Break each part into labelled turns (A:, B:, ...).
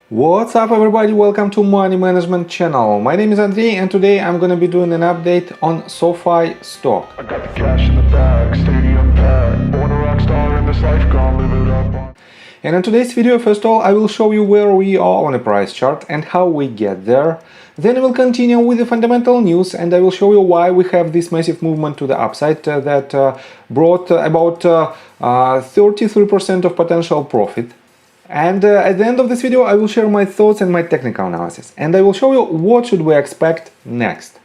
A: What's up everybody, welcome to Money Management channel. My name is Andrei and today I'm gonna be doing an update on SOFI stock.
B: I got the cash in the bag, stadium packed. Born a rock star in this life, gonna live it up.
A: And in today's video, first of all, I will show you where we are on a price chart and how we get there. Then I will continue with the fundamental news and I will show you why we have this massive movement to the upside that brought about 33% of potential profit. And at the end of this video, I will share my thoughts and my technical analysis. And I will show you what should we expect next.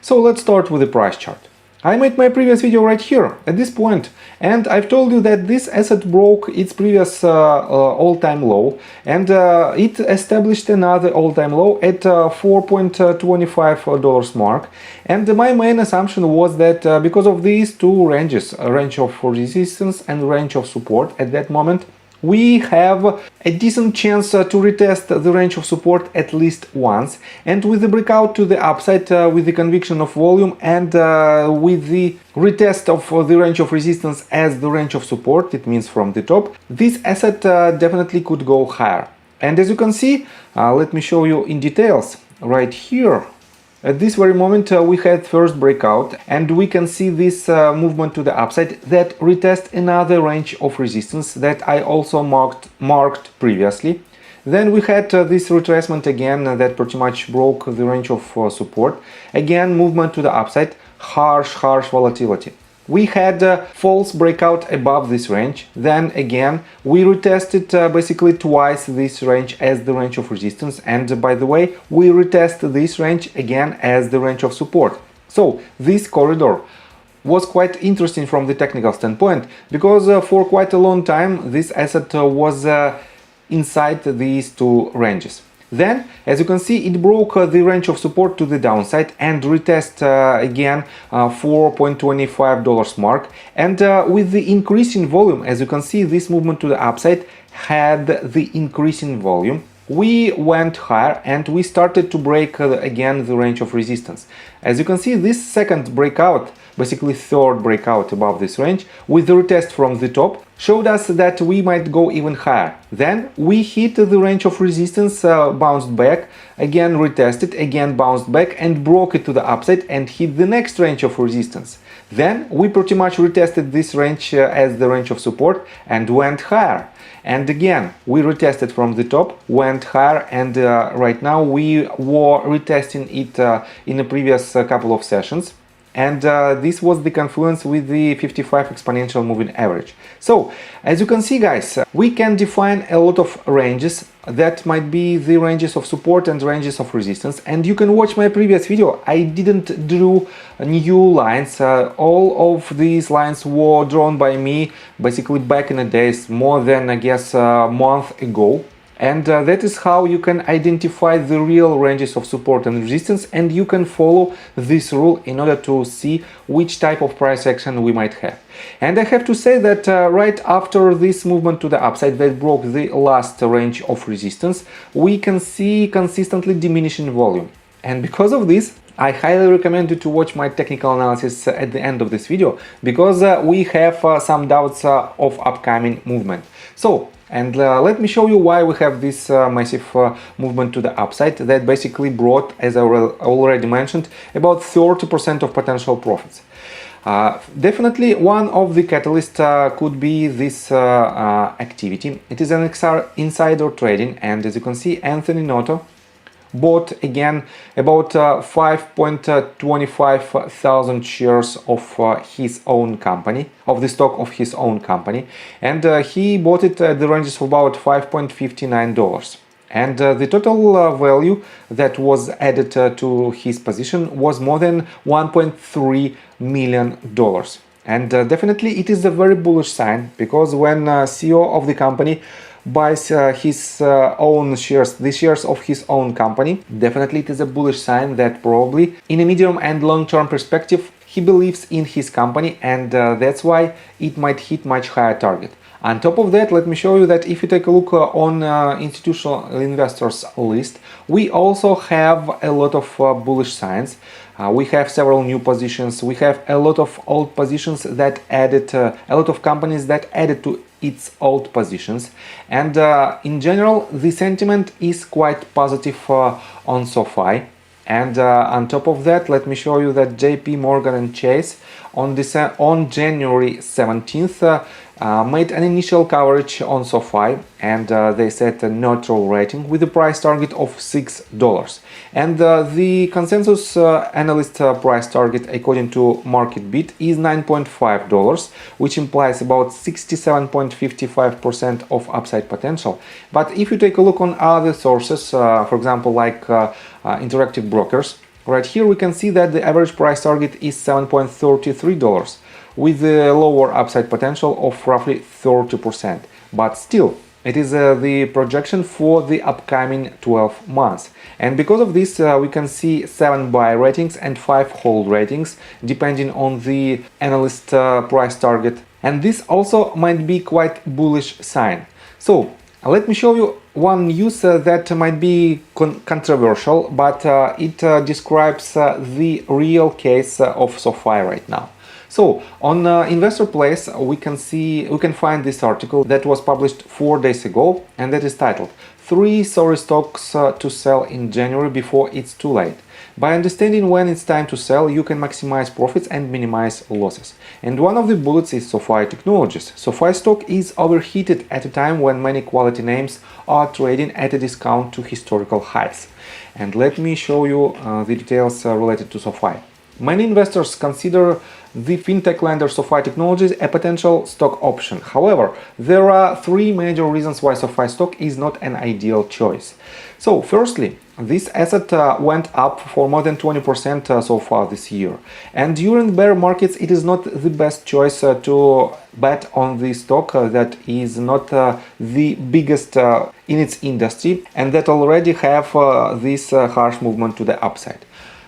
A: So let's start with the price chart. I made my previous video right here, at this point, and I've told you that this asset broke its previous all-time low, and it established another all-time low at $4.25 mark. And my main assumption was that because of these two ranges, a range of resistance and range of support at that moment, we have a decent chance to retest the range of support at least once, and with the breakout to the upside with the conviction of volume and with the retest of the range of resistance as the range of support, it means from the top, this asset definitely could go higher. And as you can see, let me show you in details right here. At this very moment we had first breakout and we can see this movement to the upside that retest another range of resistance that I also marked previously. Then we had this retracement again that pretty much broke the range of support. Again, movement to the upside, harsh volatility. We had a false breakout above this range, then again we retested basically twice this range as the range of resistance, and by the way we retest this range again as the range of support. So this corridor was quite interesting from the technical standpoint because for quite a long time this asset was inside these two ranges. Then, as you can see, it broke the range of support to the downside and retest again $4.25 mark. And with the increase in volume, as you can see, this movement to the upside had the increase in volume. We went higher and we started to break again the range of resistance. As you can see, this second breakout, basically third breakout above this range, with the retest from the top, showed us that we might go even higher. Then we hit the range of resistance, bounced back, again retested, again bounced back and broke it to the upside and hit the next range of resistance. Then we pretty much retested this range as the range of support and went higher. And again, we retested from the top, went higher, and right now we were retesting it in the previous couple of sessions. And this was the confluence with the 55 exponential moving average. So, as you can see guys, we can define a lot of ranges that might be the ranges of support and ranges of resistance, and you can watch my previous video. I didn't draw new lines, all of these lines were drawn by me basically back in the days, more than I guess a month ago. And that is how you can identify the real ranges of support and resistance, and you can follow this rule in order to see which type of price action we might have. And I have to say that right after this movement to the upside that broke the last range of resistance, we can see consistently diminishing volume. And because of this, I highly recommend you to watch my technical analysis at the end of this video, because we have some doubts of upcoming movement. So, and let me show you why we have this massive movement to the upside that basically brought, as I already mentioned, about 30% of potential profits. Definitely one of the catalysts could be this activity. It is an insider trading, and as you can see, Anthony Noto bought again about 5.25 thousand shares of his own company, of the stock of his own company, and he bought it at the ranges of about $5.59. And the total value that was added to his position was more than $1.3 million. And definitely it is a very bullish sign, because when CEO of the company buys his own shares, the shares of his own company, definitely it is a bullish sign that probably in a medium and long-term perspective he believes in his company, and that's why it might hit much higher target. On top of that, let me show you that if you take a look on institutional investors list, we also have a lot of bullish signs. We have several new positions, we have a lot of old positions that added, a lot of companies that added to its old positions, and in general the sentiment is quite positive on SOFI. And on top of that, let me show you that JP Morgan and Chase on January 17th made an initial coverage on SOFI, and they set a neutral rating with a price target of $6. And the consensus analyst price target according to MarketBeat is $9.5, which implies about 67.55% of upside potential. But if you take a look on other sources, for example, like Interactive Brokers, right here we can see that the average price target is $7.33 with a lower upside potential of roughly 30%. But still, it is the projection for the upcoming 12 months. And because of this, we can see 7 buy ratings and 5 hold ratings, depending on the analyst price target. And this also might be quite bullish sign. So let me show you one news that might be controversial, but it describes the real case of SOFI right now. So on Investor Place, we can find this article that was published 4 days ago, and that is titled 3 sorry stocks to sell in January before it's too late. By understanding when it's time to sell, you can maximize profits and minimize losses. And one of the bullets is SOFI Technologies. SOFI stock is overheated at a time when many quality names are trading at a discount to historical highs. And let me show you the details related to SOFI. Many investors consider the fintech lender SOFI Technologies a potential stock option. However, there are 3 major reasons why SOFI stock is not an ideal choice. So, firstly, this asset went up for more than 20% so far this year. And during bear markets, it is not the best choice to bet on the stock that is not the biggest in its industry and that already have this harsh movement to the upside.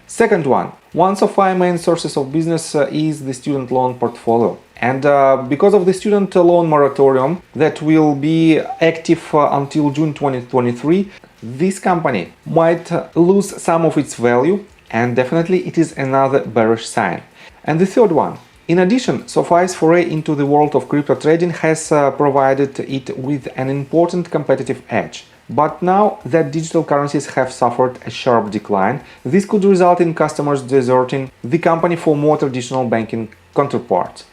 A: Second one SOFI main sources of business is the student loan portfolio. And because of the student loan moratorium that will be active until June 2023, this company might lose some of its value, and definitely it is another bearish sign. And the third one, in addition, SOFI's foray into the world of crypto trading has provided it with an important competitive edge. But now that digital currencies have suffered a sharp decline, this could result in customers deserting the company for more traditional banking counterparts.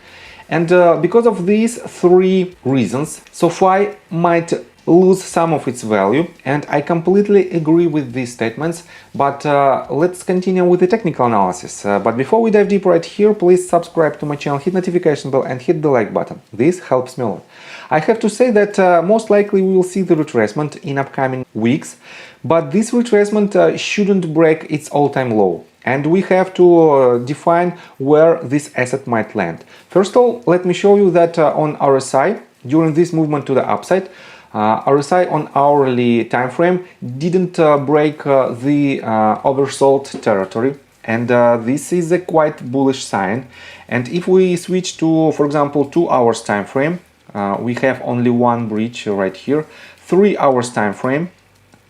A: And because of these 3 reasons, SOFI might lose some of its value, and I completely agree with these statements. But let's continue with the technical analysis. But before we dive deep right here, please subscribe to my channel, hit notification bell and hit the like button. This helps me a lot. I have to say that most likely we will see the retracement in upcoming weeks, but this retracement shouldn't break its all-time low. And we have to define where this asset might land. First of all, let me show you that on RSI, during this movement to the upside, RSI on hourly time frame didn't break the oversold territory, and this is a quite bullish sign. And if we switch to, for example, 2 hours time frame, we have only one breach right here. 3 hours time frame,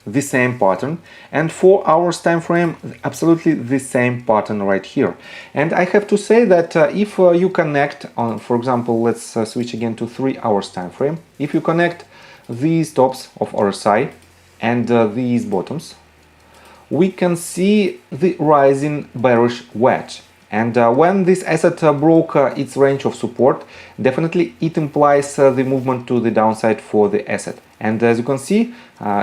A: the same pattern, and 4 hours time frame, absolutely the same pattern right here. And I have to say that if you connect on, for example, let's switch again to 3 hours time frame. If you connect these tops of RSI and these bottoms, we can see the rising bearish wedge. And when this asset broke its range of support, definitely it implies the movement to the downside for the asset. And as you can see,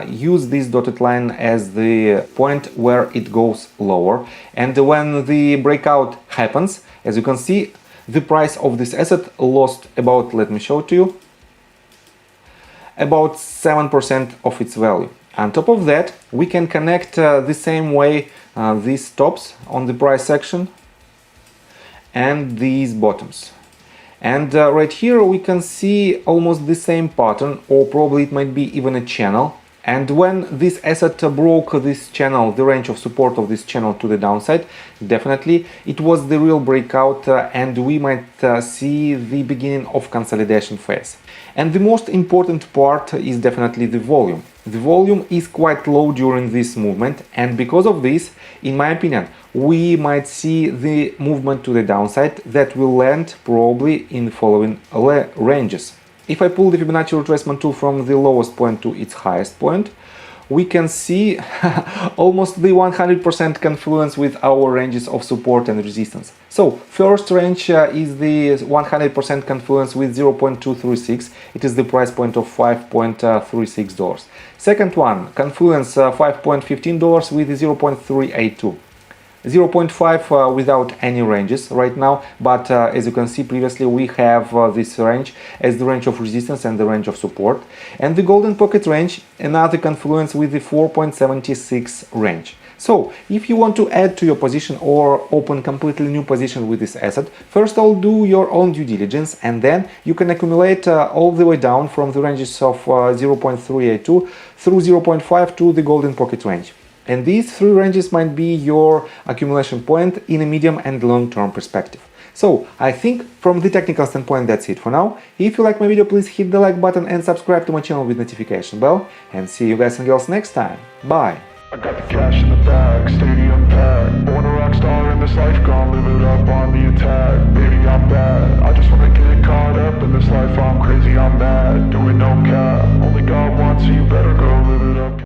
A: use this dotted line as the point where it goes lower. And when the breakout happens, as you can see, the price of this asset lost about, let me show it to you, about 7% of its value. On top of that, we can connect the same way these tops on the price section and these bottoms. And right here we can see almost the same pattern, or probably it might be even a channel. And when this asset broke this channel, the range of support of this channel to the downside, definitely it was the real breakout, and we might see the beginning of consolidation phase. And the most important part is definitely the volume. The volume is quite low during this movement, and because of this, in my opinion, we might see the movement to the downside that will land probably in the following ranges. If I pull the Fibonacci retracement tool from the lowest point to its highest point, we can see almost the 100% confluence with our ranges of support and resistance. So first range is the 100% confluence with 0.236. It is the price point of $5.36. Second one, confluence $5.15 with 0.382. 0.5 without any ranges right now, but as you can see previously we have this range as the range of resistance and the range of support, and the golden pocket range, another confluence with the 4.76 range. So if you want to add to your position or open completely new position with this asset, first of all do your own due diligence, and then you can accumulate all the way down from the ranges of 0.382 through 0.5 to the golden pocket range. And these three ranges might be your accumulation point in a medium and long-term perspective. So I think from the technical standpoint that's it for now. If you like my video, please hit the like button and subscribe to my channel with notification bell. And see you guys and girls next time. Bye!
B: I got the cash in the bag, stadium packed. Born a rock star in this life, gone live it up on the attack.